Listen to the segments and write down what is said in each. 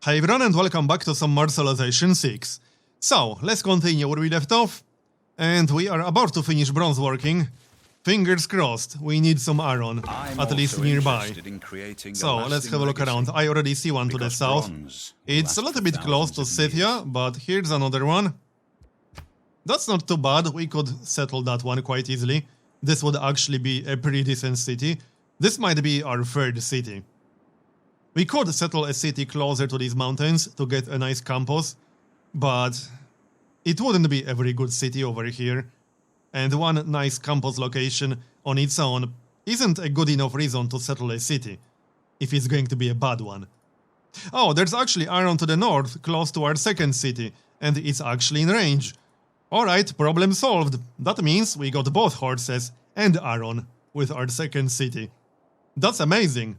Hi everyone and welcome back to some more Civilization 6. So, let's continue where we left off. And we are about to finish bronze working. Fingers crossed, we need some iron, at least nearby. So, let's have a look around. I already see one to the south. It's a little bit close to Scythia, but here's another one. That's not too bad, we could settle that one quite easily. This would actually be a pretty decent city. This might be our third city. We could settle a city closer to these mountains to get a nice campus, but it wouldn't be a very good city over here. And one nice campus location on its own isn't a good enough reason to settle a city, if it's going to be a bad one. Oh, there's actually iron to the north, close to our second city, and it's actually in range. Alright, problem solved. That means we got both horses and iron with our second city. That's amazing.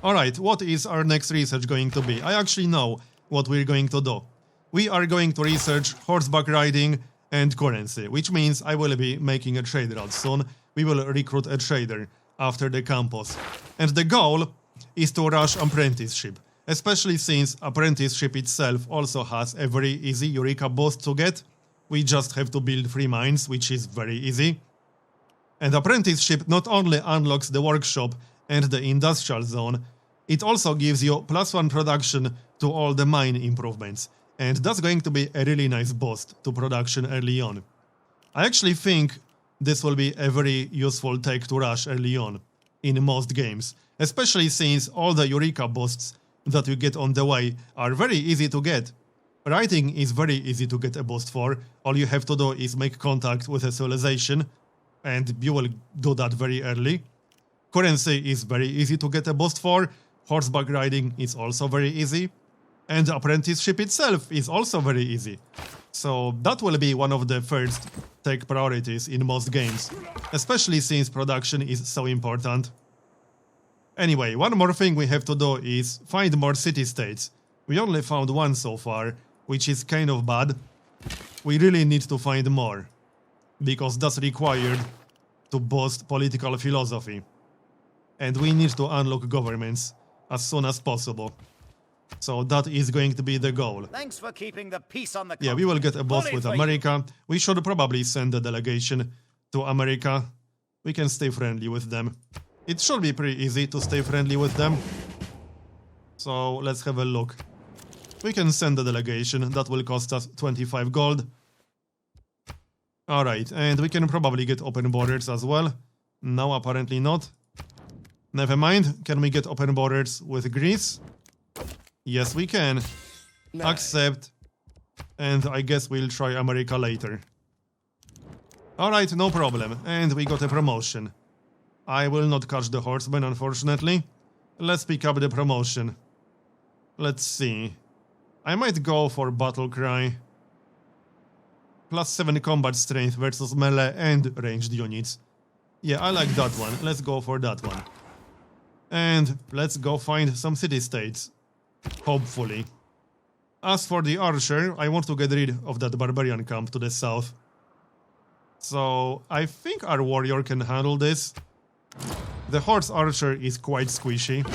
Alright, what is our next research going to be? I actually know what we're going to do. We are going to research horseback riding and currency, which means I will be making a trade route soon. We will recruit a trader after the campus. And the goal is to rush apprenticeship, especially since apprenticeship itself also has a very easy Eureka boost to get. We just have to build 3 mines, which is very easy. And apprenticeship not only unlocks the workshop and the industrial zone, it also gives you +1 production to all the mine improvements, and that's going to be a really nice boost to production early on. I actually think this will be a very useful tech to rush early on in most games, especially since all the Eureka boosts that you get on the way are very easy to get. Writing is very easy to get a boost for, all you have to do is make contact with a civilization, and you will do that very early. Currency is very easy to get a boost for, horseback riding is also very easy, and apprenticeship itself is also very easy. So that will be one of the first tech priorities in most games, especially since production is so important. Anyway, one more thing we have to do is find more city-states. We only found one so far, which is kind of bad. We really need to find more, because that's required to boost political philosophy. And we need to unlock governments as soon as possible. So that is going to be the goal. Thanks for keeping the peace on the Yeah, we will get a boss with America. We should probably send a delegation to America. We can stay friendly with them. It should be pretty easy to stay friendly with them. So let's have a look. We can send a delegation. That will cost us 25 gold. Alright, and we can probably get open borders as well. No, apparently not. Never mind, can we get open borders with Greece? Yes, we can. Nice. Accept. And I guess we'll try America later. Alright, no problem. And we got a promotion. I will not catch the horseman, unfortunately. Let's pick up the promotion. Let's see. I might go for Battle Cry. +7 combat strength versus melee and ranged units. Yeah, I like that one. Let's go for that one. And let's go find some city-states. Hopefully. As for the archer, I want to get rid of that barbarian camp to the south. So, I think our warrior can handle this. The horse archer is quite squishy,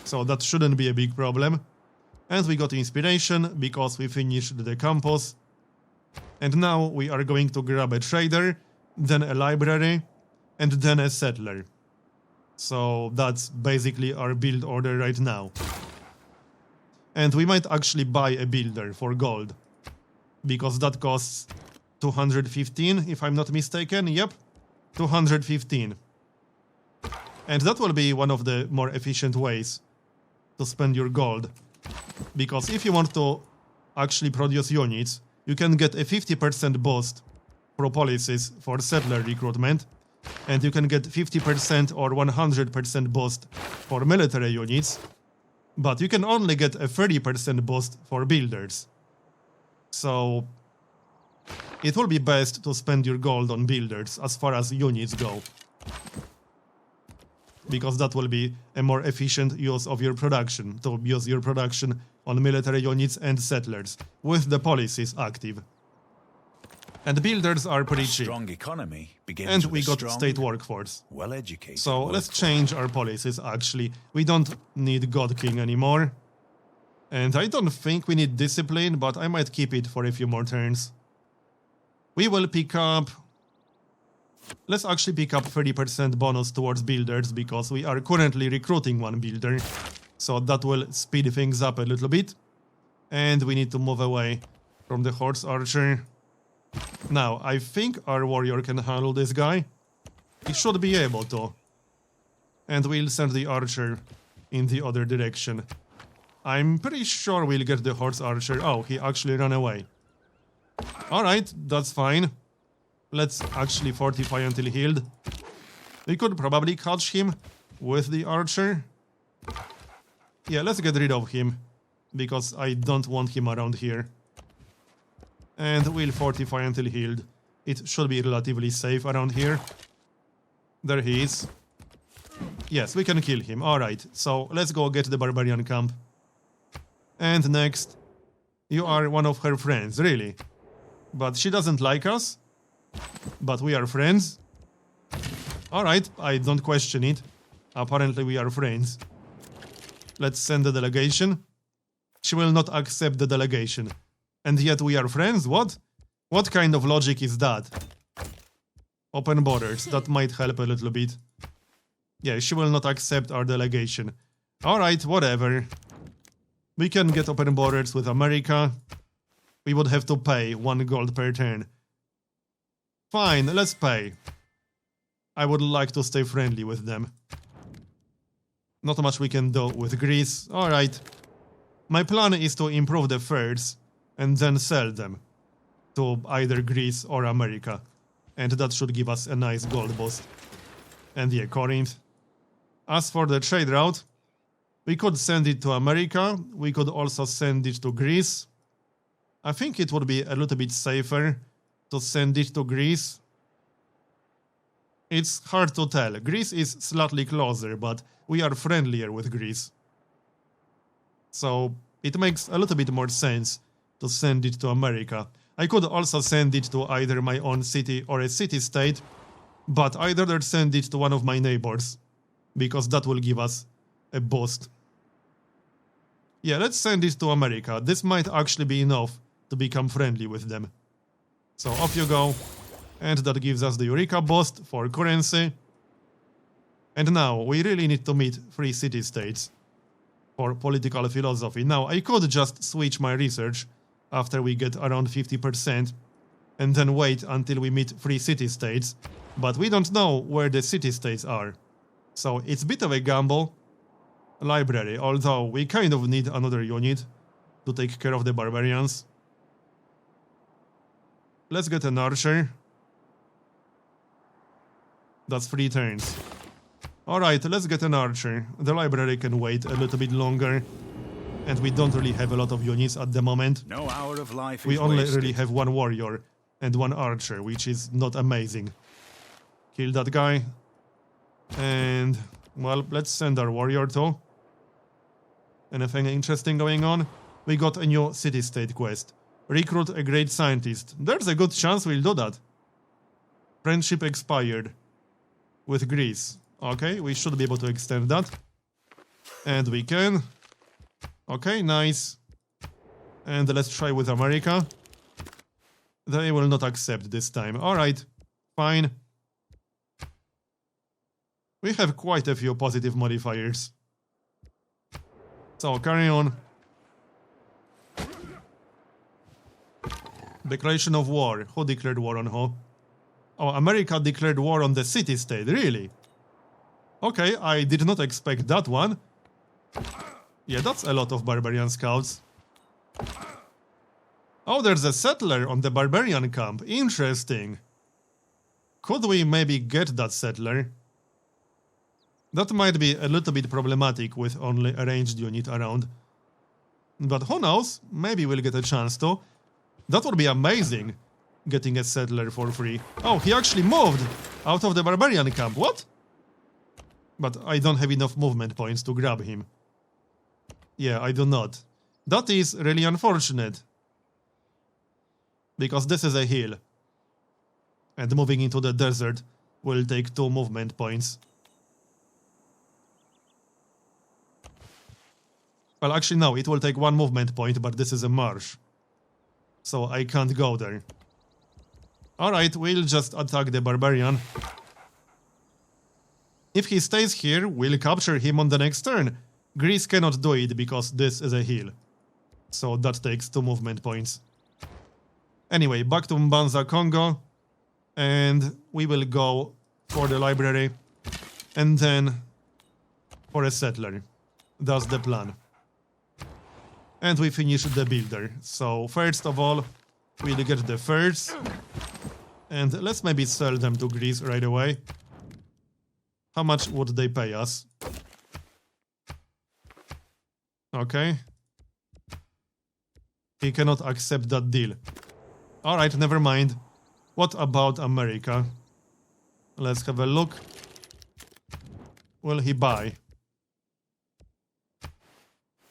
so that shouldn't be a big problem. And we got inspiration, because we finished the campus. And now we are going to grab a trader, then a library, and then a settler. So that's basically our build order right now. And we might actually buy a builder for gold, because that costs 215, if I'm not mistaken. Yep, 215. And that will be one of the more efficient ways to spend your gold. Because if you want to actually produce units, you can get a 50% boost pro policies for settler recruitment, and you can get 50% or 100% boost for military units, but you can only get a 30% boost for builders. So it will be best to spend your gold on builders as far as units go, because that will be a more efficient use of your production, to use your production on military units and settlers, with the policies active. And builders are pretty cheap. Strong economy begins and with we a got strong, state workforce. well-educated So let's workforce. change our policies actually. We don't need God King anymore. And I don't think we need discipline, but I might keep it for a few more turns. We will pick up... Let's actually pick up 30% bonus towards builders, because we are currently recruiting one builder. So that will speed things up a little bit. And we need to move away from the horse archer. Now, I think our warrior can handle this guy. He should be able to. And we'll send the archer in the other direction. I'm pretty sure we'll get the horse archer. Oh, he actually ran away. Alright, that's fine. Let's actually fortify until healed. We could probably catch him with the archer. Yeah, let's get rid of him, because I don't want him around here. And we'll fortify until healed. It should be relatively safe around here. There he is. Yes, we can kill him. Alright, so let's go get the Barbarian camp. And next, you are one of her friends, really. But she doesn't like us. But we are friends. Alright, I don't question it. Apparently we are friends. Let's send the delegation. She will not accept the delegation. And yet we are friends? What? What kind of logic is that? Open borders, that might help a little bit. Yeah, she will not accept our delegation. Alright, whatever. We can get open borders with America. We would have to pay 1 gold per turn. Fine, let's pay. I would like to stay friendly with them. Not much we can do with Greece. Alright. My plan is to improve the furs and then sell them to either Greece or America. And that should give us a nice gold boost. And yeah, Corinth. As for the trade route, we could send it to America. We could also send it to Greece. I think it would be a little bit safer to send it to Greece. It's hard to tell. Greece is slightly closer, but we are friendlier with Greece. So it makes a little bit more sense to send it to America. I could also send it to either my own city or a city-state, but I'd rather send it to one of my neighbors, because that will give us a boost. Yeah, let's send it to America. This might actually be enough to become friendly with them. So off you go. And that gives us the Eureka boost for currency. And now we really need to meet 3 city-states for political philosophy. Now I could just switch my research after we get around 50% and then wait until we meet 3 city-states, but we don't know where the city-states are. So it's a bit of a gamble. Library, although we kind of need another unit to take care of the barbarians. Let's get an archer. That's 3 turns. Alright, let's get an archer. The library can wait a little bit longer. And we don't really have a lot of units at the moment. No hour of life is we only wasted. really have 1 warrior and 1 archer, which is not amazing. Kill that guy. And, well, let's send our warrior too. Anything interesting going on? We got a new city-state quest. Recruit a great scientist. There's a good chance we'll do that. Friendship expired. With Greece. Okay, we should be able to extend that. And we can. Okay, nice. And let's try with America. They will not accept this time. Alright, fine. We have quite a few positive modifiers. So, carry on. Declaration of war. Who declared war on who? Oh, America declared war on the city-state, really? Okay, I did not expect that one. Yeah, that's a lot of barbarian scouts. Oh, there's a settler on the barbarian camp. Interesting. Could we maybe get that settler? That might be a little bit problematic with only a ranged unit around. But who knows? Maybe we'll get a chance to. That would be amazing, getting a settler for free. Oh, he actually moved out of the barbarian camp. What? But I don't have enough movement points to grab him. Yeah, I do not. That is really unfortunate. Because this is a hill. And moving into the desert will take 2 movement points. Well, actually, no, it will take 1 movement point, but this is a marsh. So I can't go there. Alright, we'll just attack the Barbarian. If he stays here, we'll capture him on the next turn. Greece cannot do it because this is a hill. So that takes 2 movement points. Anyway, back to Mbanza, Kongo. And we will go for the library. And then for a settler. That's the plan. And we finish the builder. So first of all, we'll get the furs. And let's maybe sell them to Greece right away. How much would they pay us? Okay. He cannot accept that deal. Alright, never mind. What about America? Let's have a look. Will he buy?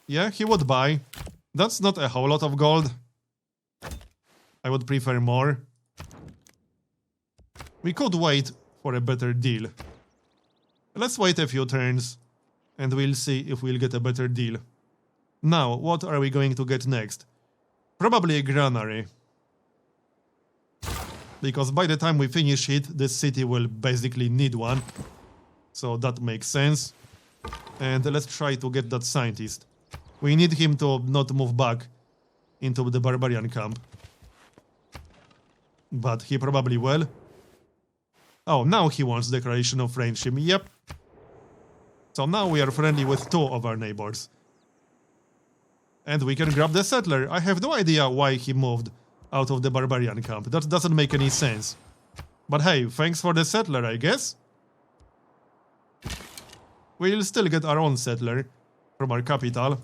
Yeah, he would buy. That's not a whole lot of gold. I would prefer more. We could wait for a better deal. Let's wait a few turns, and we'll see if we'll get a better deal. Now, what are we going to get next? Probably a granary. Because by the time we finish it, this city will basically need one. So that makes sense. And let's try to get that scientist. We need him to not move back into the Barbarian camp. But he probably will. Oh, now he wants declaration of friendship. Yep. So now we are friendly with 2 of our neighbors. And we can grab the settler. I have no idea why he moved out of the Barbarian camp. That doesn't make any sense. But hey, thanks for the settler, I guess. We'll still get our own settler from our capital.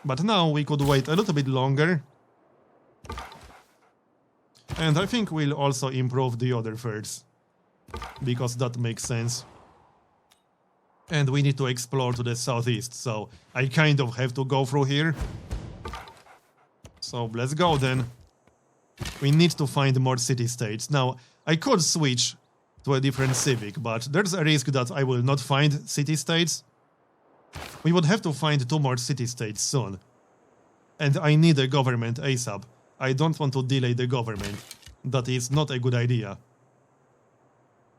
But now we could wait a little bit longer. And I think we'll also improve the other first. Because that makes sense. And we need to explore to the southeast, so I kind of have to go through here. So let's go then. We need to find more city-states. Now, I could switch to a different civic, but there's a risk that I will not find city-states. We would have to find 2 more city-states soon. And I need a government ASAP. I don't want to delay the government. That is not a good idea.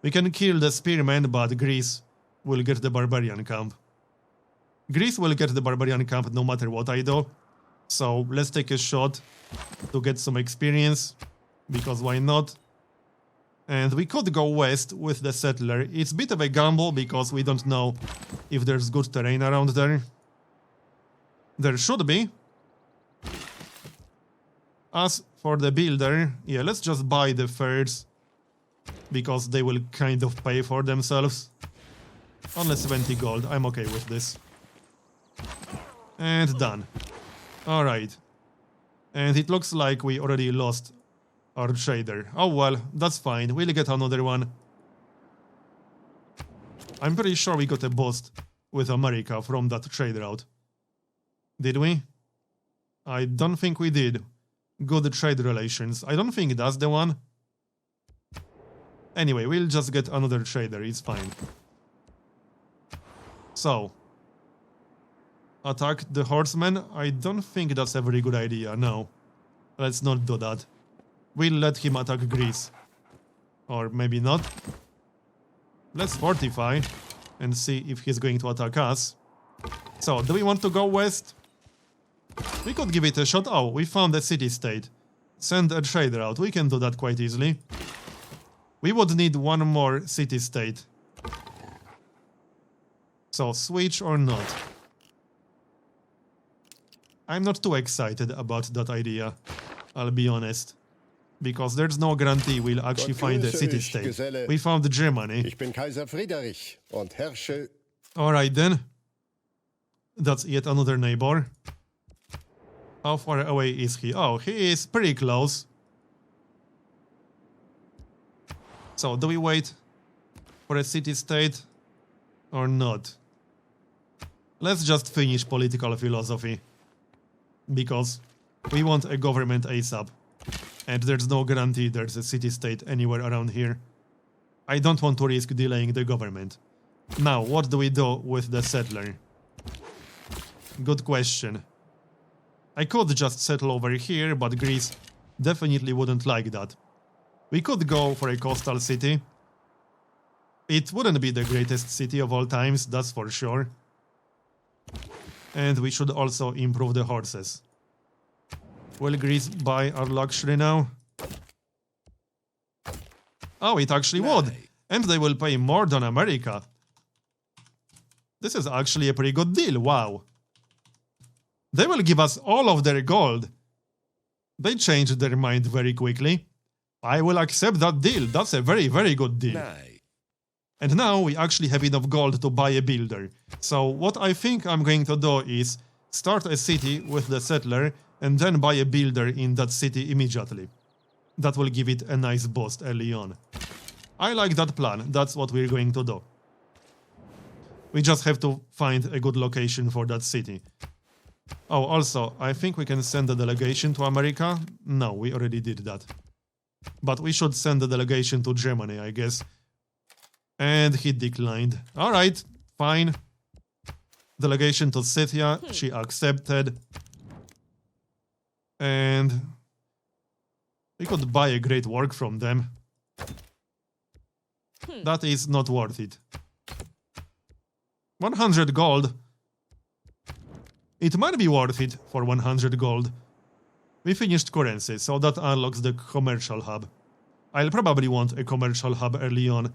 We can kill the spearmen, but Greece will get the Barbarian camp. Greece will get the Barbarian camp no matter what I do. So let's take a shot to get some experience, because why not? And we could go west with the settler. It's a bit of a gamble because we don't know if there's good terrain around there. There should be. As for the builder, yeah, let's just buy the furs, because they will kind of pay for themselves. Only 70 gold, I'm okay with this. And done. Alright. And it looks like we already lost our trader. Oh well, that's fine, we'll get another one. I'm pretty sure we got a boost with America from that trade route. Did we? I don't think we did. Good trade relations. I don't think that's the one. Anyway, we'll just get another trader, it's fine. So, attack the horsemen? I don't think that's a very good idea, no. Let's not do that. We'll let him attack Greece. Or maybe not. Let's fortify and see if he's going to attack us. So, do we want to go west? We could give it a shot. Oh, we found a city-state. Send a trader out. We can do that quite easily. We would need 1 more city-state. So, switch or not? I'm not too excited about that idea, I'll be honest. Because there's no guarantee we'll actually find a city-state. We found Germany. Ich bin Kaiser Friedrich und herrsche. Alright then. That's yet another neighbor. How far away is he? Oh, he is pretty close. So, do we wait for a city-state or not? Let's just finish political philosophy. Because we want a government ASAP. And there's no guarantee there's a city-state anywhere around here. I don't want to risk delaying the government. Now, what do we do with the settler? Good question. I could just settle over here, but Greece definitely wouldn't like that. We could go for a coastal city. It wouldn't be the greatest city of all times, that's for sure. And we should also improve the horses. Will Greece buy our luxury now? Oh, it actually would. And they will pay more than America. This is actually a pretty good deal, wow. They will give us all of their gold. They changed their mind very quickly. I will accept that deal, that's a very, very good deal. And now we actually have enough gold to buy a builder. So what I think I'm going to do is start a city with the settler and then buy a builder in that city immediately. That will give it a nice boost early on. I like that plan, that's what we're going to do. We just have to find a good location for that city. Oh, also, I think we can send a delegation to America. No, we already did that. But we should send a delegation to Germany, I guess. And he declined. Alright, fine. Delegation to Scythia, she accepted. And we could buy a great work from them. That is not worth it. 100 gold. It might be worth it for 100 gold. We finished currency, so that unlocks the commercial hub. I'll probably want a commercial hub early on,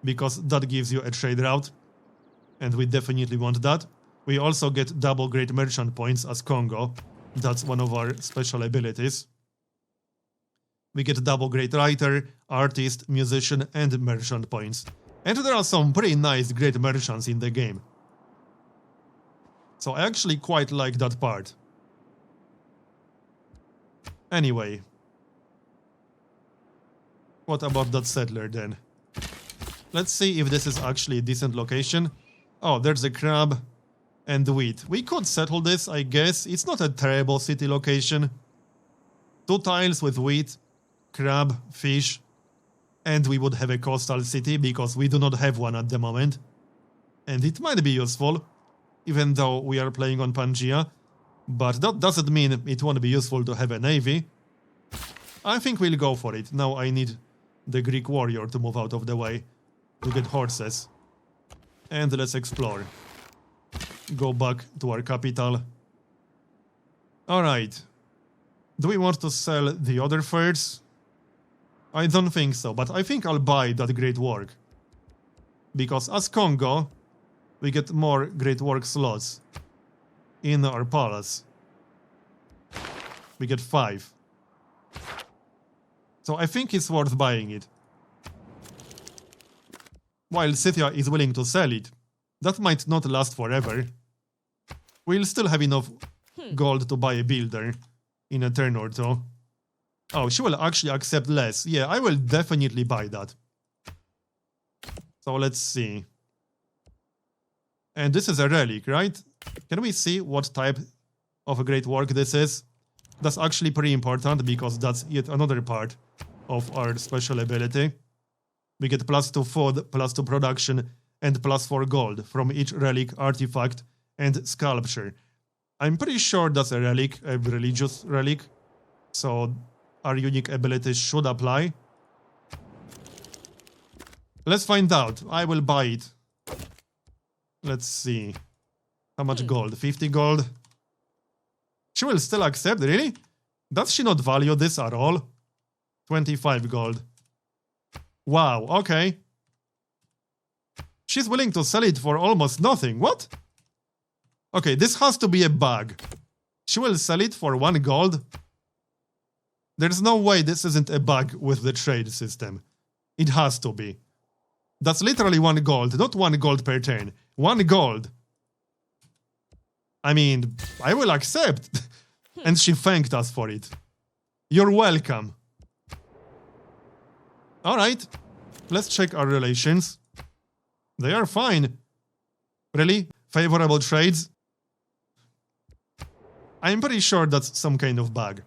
because that gives you a trade route, and we definitely want that. We also get double great merchant points as Kongo. That's one of our special abilities. We get double great writer, artist, musician, and merchant points. And there are some pretty nice great merchants in the game. So I actually quite like that part. Anyway. What about that settler then? Let's see if this is actually a decent location. Oh, there's a crab and wheat. We could settle this, I guess. It's not a terrible city location. 2 tiles with wheat, crab, fish, and we would have a coastal city because we do not have one at the moment. And it might be useful, even though we are playing on Pangaea, but that doesn't mean it won't be useful to have a navy. I think we'll go for it. Now I need the Greek warrior to move out of the way to get horses. And let's explore. Go back to our capital. Alright. Do we want to sell the other furs? I don't think so, but I think I'll buy that great work. Because as Kongo, we get more great work slots in our palace. We get 5. So I think it's worth buying it. While Scythia is willing to sell it, that might not last forever. We'll still have enough gold to buy a builder in a turn or two. Oh, she will actually accept less. Yeah, I will definitely buy that. So let's see. And this is a relic, right? Can we see what type of a great work this is? That's actually pretty important because that's yet another part of our special ability. We get +2 food, +2 production, and +4 gold from each relic, artifact, and sculpture. I'm pretty sure that's a relic, a religious relic, so our unique abilities should apply. Let's find out. I will buy it. Let's see. How much gold? 50 gold? She will still accept, really? Does she not value this at all? 25 gold. Wow, okay. She's willing to sell it for almost nothing. What? Okay, this has to be a bug. She will sell it for 1 gold? There's no way this isn't a bug with the trade system. It has to be. That's literally 1 gold, not 1 gold per turn. 1 gold. I mean, I will accept. And she thanked us for it. You're welcome. Alright, let's check our relations. They are fine. Really? Favorable trades? I'm pretty sure that's some kind of bug.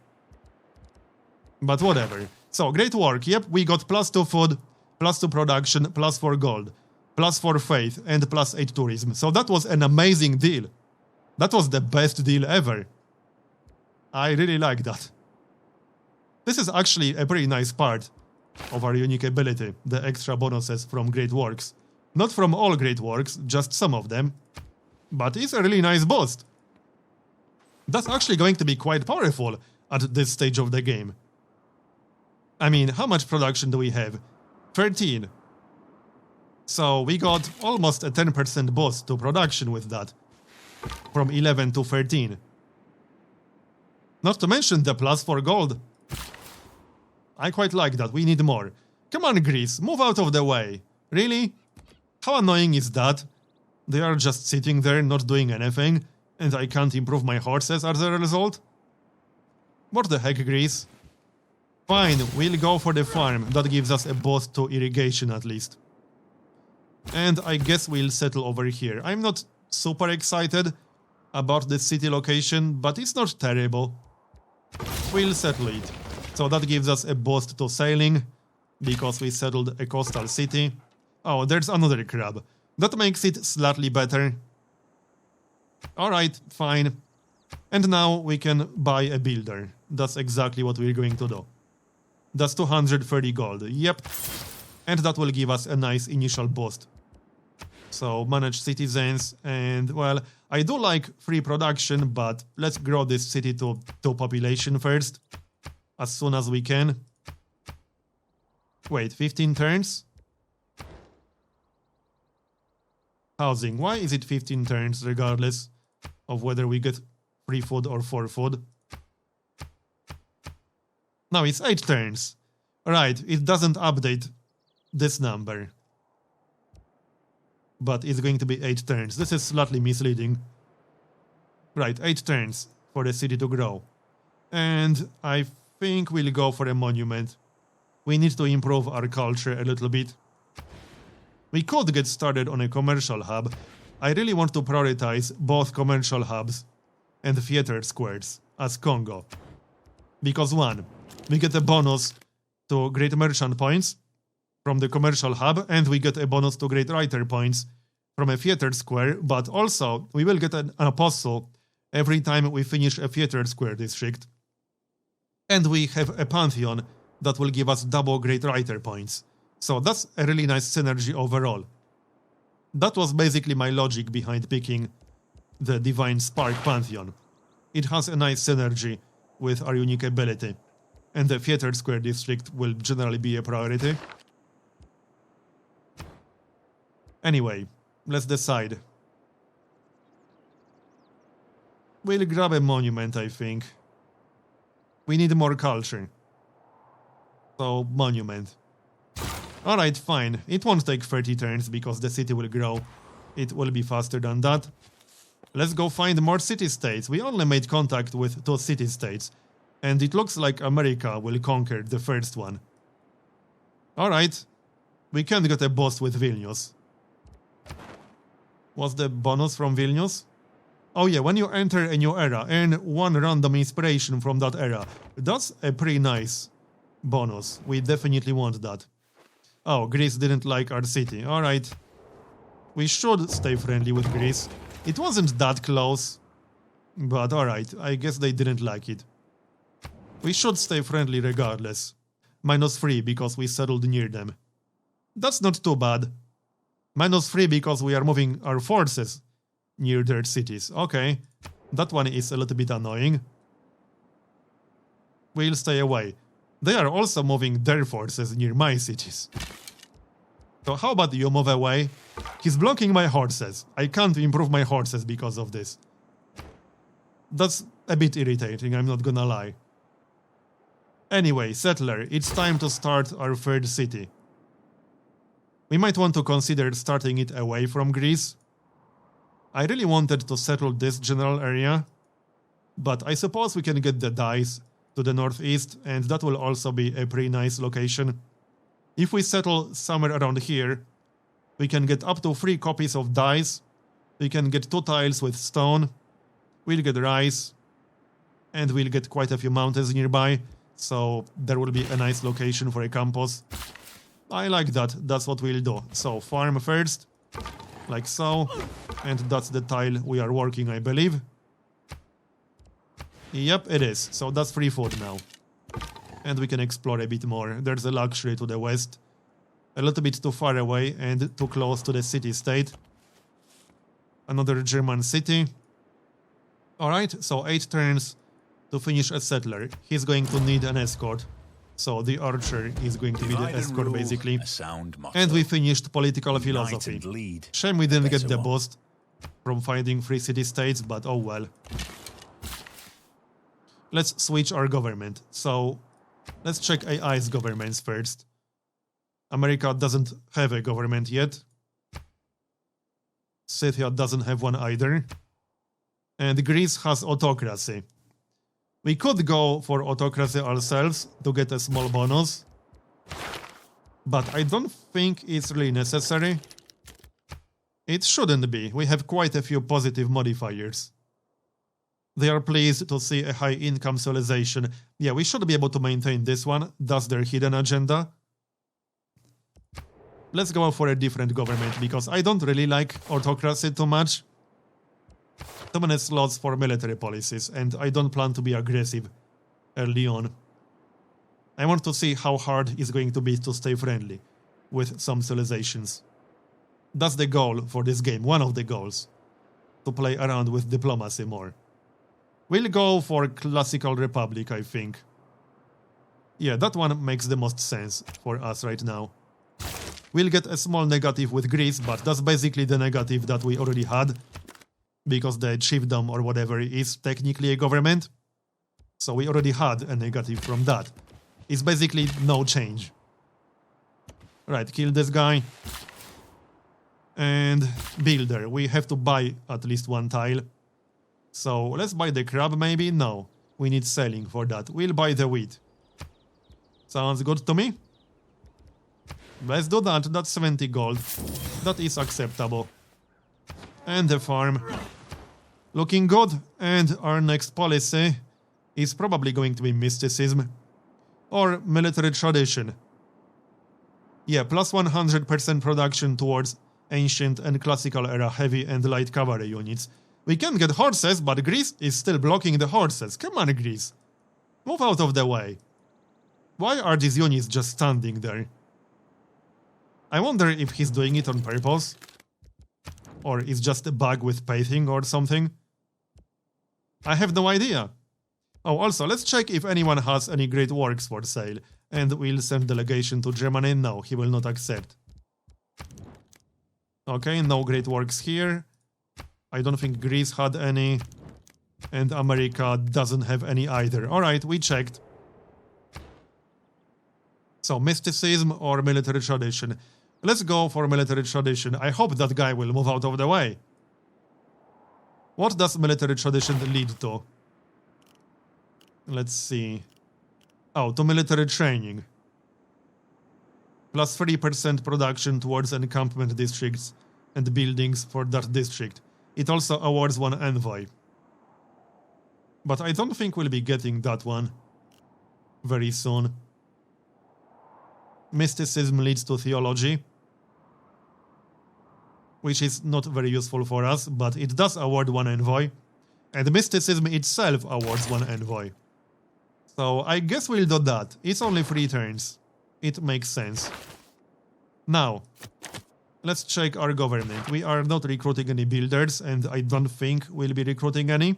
But whatever. So, great work. Yep, we got +2 food, +2 production, +4 gold, +4 faith, and +8 tourism. So that was an amazing deal. That was the best deal ever. I really like that. This is actually a pretty nice part of our unique ability, the extra bonuses from Great Works. Not from all Great Works, just some of them. But it's a really nice boost. That's actually going to be quite powerful at this stage of the game. I mean, how much production do we have? 13. So we got almost a 10% boost to production with that. From 11 to 13. Not to mention the +4 gold. I quite like that, we need more. Come on, Greece, move out of the way. Really? How annoying is that? They are just sitting there, not doing anything, and I can't improve my horses as a result? What the heck, Greece? Fine, we'll go for the farm, that gives us a boost to irrigation at least. And I guess we'll settle over here. I'm not super excited about this city location, but it's not terrible. We'll settle it. So that gives us a boost to sailing, because we settled a coastal city. Oh, there's another crab. That makes it slightly better. Alright, fine. And now we can buy a builder. That's exactly what we're going to do. That's 230 gold, yep. And that will give us a nice initial boost. So, manage citizens, and, well, I do like free production, but let's grow this city to population first. As soon as we can. Wait, 15 turns? Housing. Why is it 15 turns regardless of whether we get free food or 4 food? No, it's 8 turns. Right, it doesn't update this number. But it's going to be 8 turns. This is slightly misleading. Right, 8 turns for the city to grow. And I think we'll go for a monument. We need to improve our culture a little bit. We could get started on a commercial hub. I really want to prioritize both commercial hubs and theater squares as Kongo. Because 1, we get a bonus to Great Merchant points from the commercial hub, and we get a bonus to Great Writer points from a theater square, but also we will get an apostle every time we finish a theater square district. And we have a pantheon that will give us double Great Writer points. So that's a really nice synergy overall. That was basically my logic behind picking the Divine Spark Pantheon. It has a nice synergy with our unique ability, and the theater square district will generally be a priority. Anyway, let's decide. We'll grab a monument, I think. We need more culture. So, monument. Alright, fine. It won't take 30 turns because the city will grow. It will be faster than that. Let's go find more city-states. We only made contact with 2 city-states. And it looks like America will conquer the first one. Alright. We can get a boost with Vilnius. What's the bonus from Vilnius? Oh yeah, when you enter a new era, earn 1 random inspiration from that era. That's a pretty nice bonus. We definitely want that. Oh, Greece didn't like our city. Alright. We should stay friendly with Greece. It wasn't that close. But alright, I guess they didn't like it. We should stay friendly regardless. -3 because we settled near them. That's not too bad. -3 because we are moving our forces near their cities. Okay, that one is a little bit annoying. We'll stay away. They are also moving their forces near my cities. So how about you move away? He's blocking my horses. I can't improve my horses because of this. That's a bit irritating, I'm not gonna lie. Anyway, settler, it's time to start our third city. We might want to consider starting it away from Greece. I really wanted to settle this general area, but I suppose we can get the dice to the northeast, and that will also be a pretty nice location. If we settle somewhere around here, we can get up to 3 copies of dice, we can get 2 tiles with stone, we'll get rice, and we'll get quite a few mountains nearby, so there will be a nice location for a campus. I like that, that's what we'll do. So, farm first. like so. And that's the tile we are working, I believe. Yep, it is. So that's free food now. And we can explore a bit more. There's a luxury to the west. A little bit too far away and too close to the city-state. Another German city. Alright, so 8 turns to finish a settler. He's going to need an escort. So the archer is going to be the escort, basically. And we finished political philosophy. Shame we didn't get the boost from finding free city-states, but oh well. Let's switch our government. So let's check AI's governments first. America doesn't have a government yet. Scythia doesn't have one either. And Greece has autocracy. We could go for autocracy ourselves to get a small bonus. But I don't think it's really necessary. It shouldn't be. We have quite a few positive modifiers. They are pleased to see a high income civilization. Yeah, we should be able to maintain this one. That's their hidden agenda. Let's go for a different government, because I don't really like autocracy too much. Too many slots for military policies, and I don't plan to be aggressive early on. I want to see how hard it's going to be to stay friendly with some civilizations. That's the goal for this game, one of the goals. To play around with diplomacy more. We'll go for Classical Republic, I think. Yeah, that one makes the most sense for us right now. We'll get a small negative with Greece, but that's basically the negative that we already had. Because the chiefdom or whatever is technically a government. So we already had a negative from that. It's basically no change. Right, kill this guy. And builder. We have to buy at least one tile. So let's buy the crab maybe? No. We need selling for that. We'll buy the wheat. Sounds good to me. Let's do that. That's 70 gold. That is acceptable. And the farm. Looking good. And our next policy is probably going to be mysticism. Or military tradition. Yeah, plus 100% production towards ancient and classical era heavy and light cavalry units. We can get horses, but Greece is still blocking the horses. Come on, Greece. Move out of the way. Why are these units just standing there? I wonder if he's doing it on purpose. Or it's just a bug with pacing or something. I have no idea. Oh, also, let's check if anyone has any great works for sale. And we'll send delegation to Germany. No, he will not accept. Okay, no great works here. I don't think Greece had any. And America doesn't have any either. Alright, we checked. So, mysticism or military tradition. Let's go for military tradition. I hope that guy will move out of the way. What does military tradition lead to? Let's see. Oh, to military training. Plus 3% production towards encampment districts and buildings for that district. It also awards one envoy. But I don't think we'll be getting that one very soon. Mysticism leads to theology, which is not very useful for us, but it does award one envoy. And mysticism itself awards one envoy. So I guess we'll do that. It's only 3 turns. It makes sense. Now, let's check our government. We are not recruiting any builders, and I don't think we'll be recruiting any.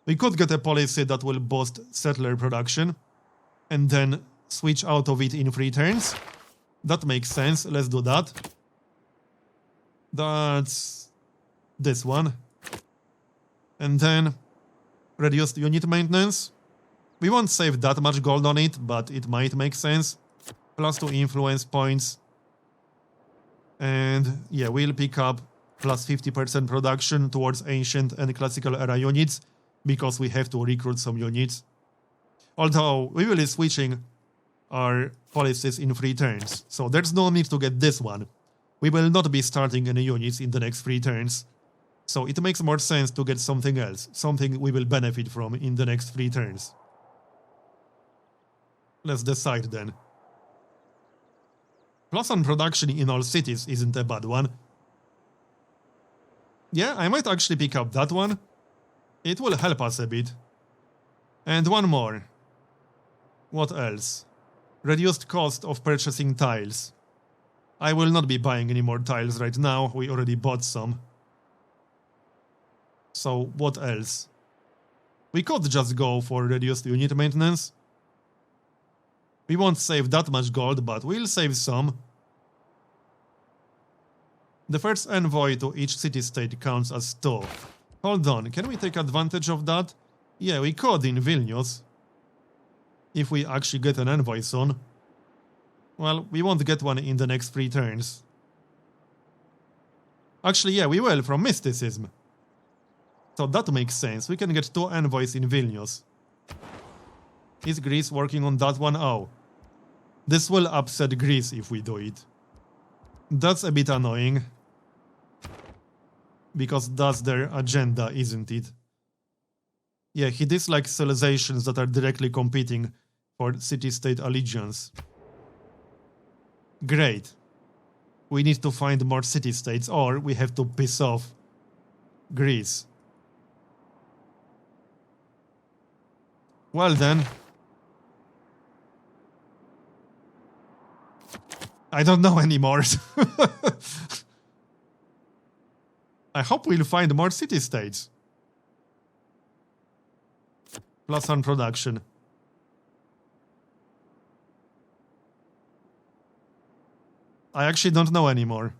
We could get a policy that will boost settler production, and then switch out of it in 3 turns. That makes sense. Let's do that. That's this one. And then reduced unit maintenance. We won't save that much gold on it, but it might make sense. Plus 2 influence points. And yeah, we'll pick up plus 50% production towards ancient and classical era units, because we have to recruit some units. Although we will be switching our policies in 3 turns, so there's no need to get this one. We will not be starting any units in the next 3 turns. So it makes more sense to get something else, something we will benefit from in the next 3 turns. Let's decide then. Plus on production in all cities isn't a bad one. Yeah, I might actually pick up that one. It will help us a bit. And one more. What else? Reduced cost of purchasing tiles. I will not be buying any more tiles right now, we already bought some. So, what else? We could just go for reduced unit maintenance. We won't save that much gold, but we'll save some. The first envoy to each city-state counts as 2. Hold on, can we take advantage of that? Yeah, we could in Vilnius. If we actually get an envoy soon. Well, we won't get one in the next 3 turns. Actually, yeah, we will, from Mysticism. So that makes sense, we can get 2 envoys in Vilnius. Is Greece working on that one? Oh. This will upset Greece if we do it. That's a bit annoying. Because that's their agenda, isn't it? Yeah, he dislikes civilizations that are directly competing for city-state allegiance. Great. We need to find more city-states, or we have to piss off Greece. Well then. I don't know anymore. I hope we'll find more city-states. +1 production. I actually don't know anymore.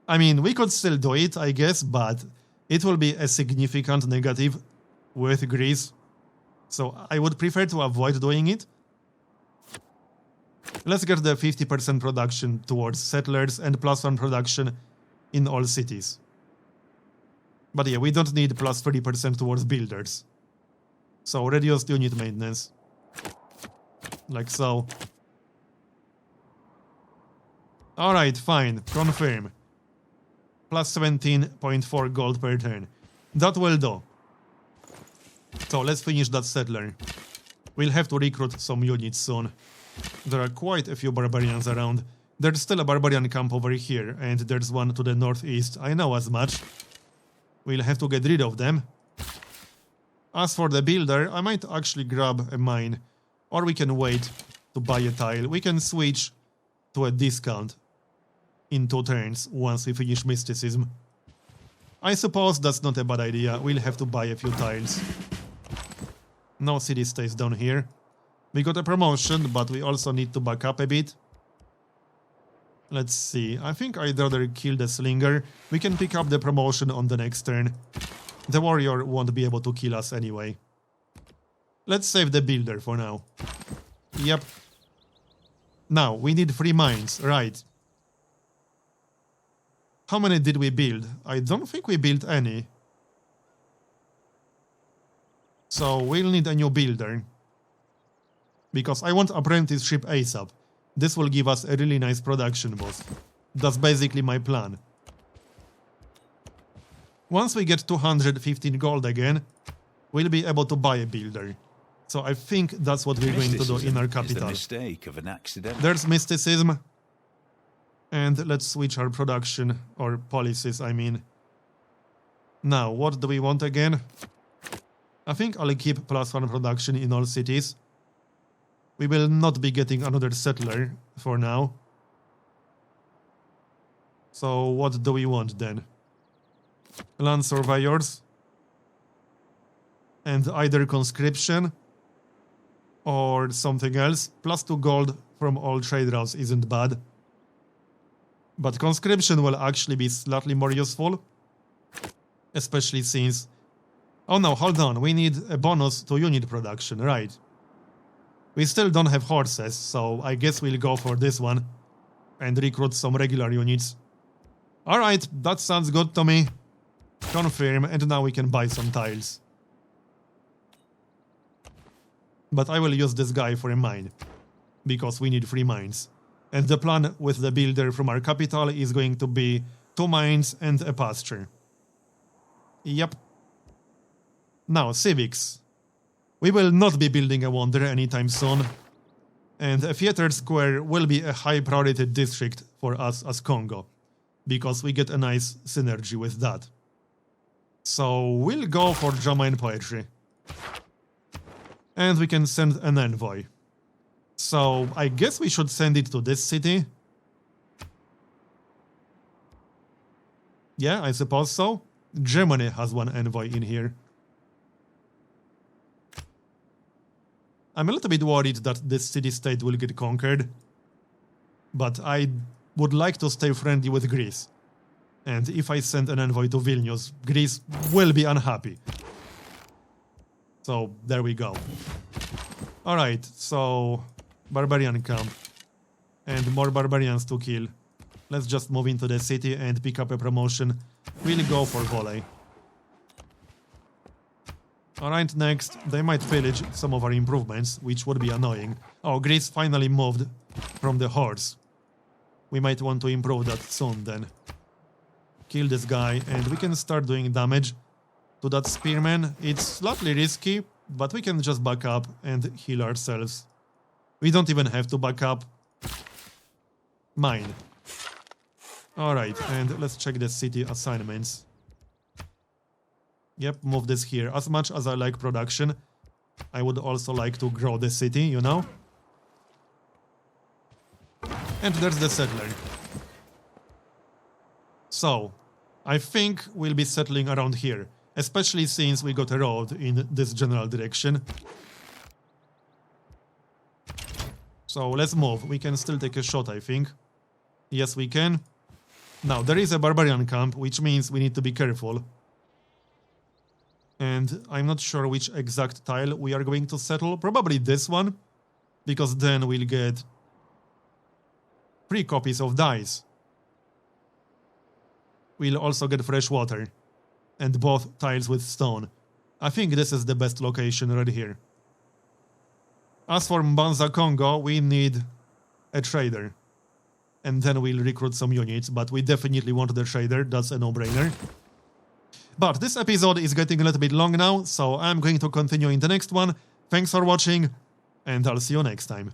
I mean, we could still do it, I guess, but it will be a significant negative with Greece. So I would prefer to avoid doing it. Let's get the 50% production towards settlers and +1 production in all cities. But yeah, we don't need +30% towards builders. So reduced unit maintenance. Like so. Alright, fine. Confirm. +17.4 gold per turn. That will do. So let's finish that settler. We'll have to recruit some units soon. There are quite a few barbarians around. There's still a barbarian camp over here, and there's one to the northeast. I know as much. We'll have to get rid of them. As for the builder, I might actually grab a mine. Or we can wait to buy a tile. We can switch to a discount in 2 turns once we finish Mysticism. I suppose that's not a bad idea. We'll have to buy a few tiles. No city stays down here. We got a promotion, but we also need to back up a bit. Let's see. I think I'd rather kill the slinger. We can pick up the promotion on the next turn. The warrior won't be able to kill us anyway. Let's save the builder for now. Yep. Now, we need 3 mines, right. How many did we build? I don't think we built any. So, we'll need a new builder. Because I want apprenticeship ASAP. This will give us a really nice production boost. That's basically my plan. Once we get 215 gold again, we'll be able to buy a builder. So I think that's what we're going to do in our capital. There's mysticism. And let's switch our production, or policies, I mean. Now, what do we want again? I think I'll keep +1 production in all cities. We will not be getting another settler for now. So what do we want then? Land surveyors. And either conscription or something else. +2 gold from all trade routes isn't bad. But conscription will actually be slightly more useful. Especially since... Oh no, hold on, we need a bonus to unit production, right. We still don't have horses, so I guess we'll go for this one. And recruit some regular units. Alright, that sounds good to me. Confirm, and now we can buy some tiles. But I will use this guy for a mine. Because we need 3 mines. And the plan with the builder from our capital is going to be 2 mines and a pasture. Yep. Now, civics. We will not be building a wonder anytime soon. And a theater square will be a high priority district for us as Kongo. because we get a nice synergy with that. So we'll go for drama and poetry. And we can send an envoy. So I guess we should send it to this city. Yeah, I suppose so. Germany has one envoy in here. I'm a little bit worried that this city-state will get conquered. But I would like to stay friendly with Greece. And if I send an envoy to Vilnius, Greece will be unhappy. So, there we go. Alright, so... Barbarian camp. And more barbarians to kill. Let's just move into the city and pick up a promotion. We'll go for volley. Alright, next, they might pillage some of our improvements, which would be annoying. Oh, Greece finally moved from the horse. We might want to improve that soon then. Kill this guy, and we can start doing damage to that spearman. It's slightly risky, but we can just back up and heal ourselves. We don't even have to back up. Mine. Alright, and let's check the city assignments. Yep, move this here. As much as I like production, I would also like to grow the city, you know? And there's the settler. So, I think we'll be settling around here, especially since we got a road in this general direction. So let's move. We can still take a shot, I think. Yes, we can. Now, there is a barbarian camp, which means we need to be careful. And I'm not sure which exact tile we are going to settle. Probably this one, because then we'll get 3 copies of dice. We'll also get fresh water. And both tiles with stone. I think this is the best location right here. As for Mbanza Kongo, we need a trader. And then we'll recruit some units, but we definitely want the trader, that's a no-brainer. But this episode is getting a little bit long now, so I'm going to continue in the next one. Thanks for watching, and I'll see you next time.